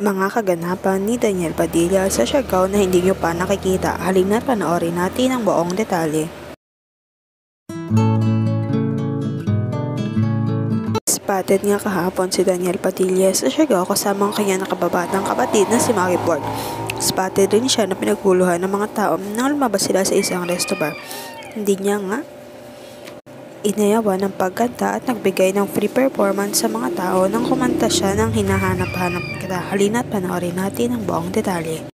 Mga kaganapan ni Daniel Padilla sa Siargao na hindi nyo pa nakikita, halina't panoorin natin ang buong detalye. Spotted nga kahapon si Daniel Padilla sa Siargao kasama ang kanyang nakababatang kapatid na si Maki Borg. Spotted rin siya na pinaguluhan ng mga tao nang lumabas sila sa isang resto bar. Hindi niya nga inayawan ng pagkanta at nagbigay ng free performance sa mga tao nang kumanta siya ng hinahanap-hanap kita. Halina't panoorin natin ang buong detalye.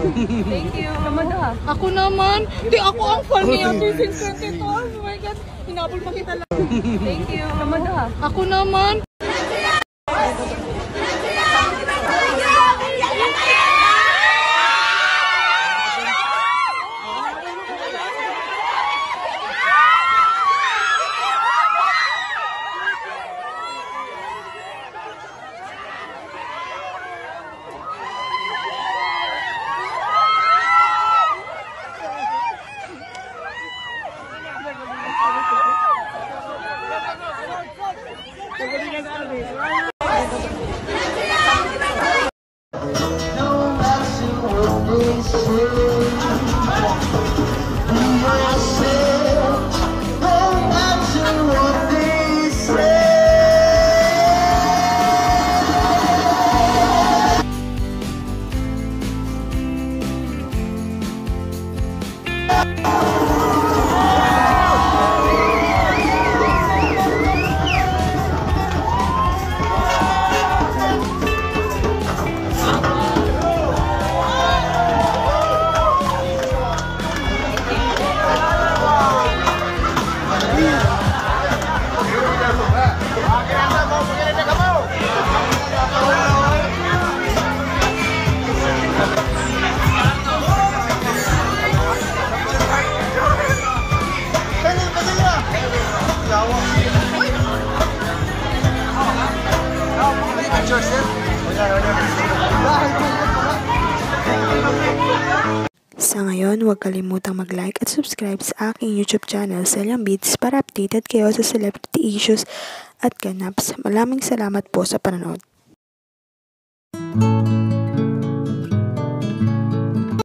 Thank you. Ako naman. Di ako ang fan niya. Since 22. Oh my God. Hinabol pa kita lang. Thank you. Ako naman. Sa ngayon, huwag kalimutang mag-like at subscribe sa aking YouTube channel, Celian Beats, para updated kayo sa celebrity issues at ganaps. Maraming salamat po sa panonood.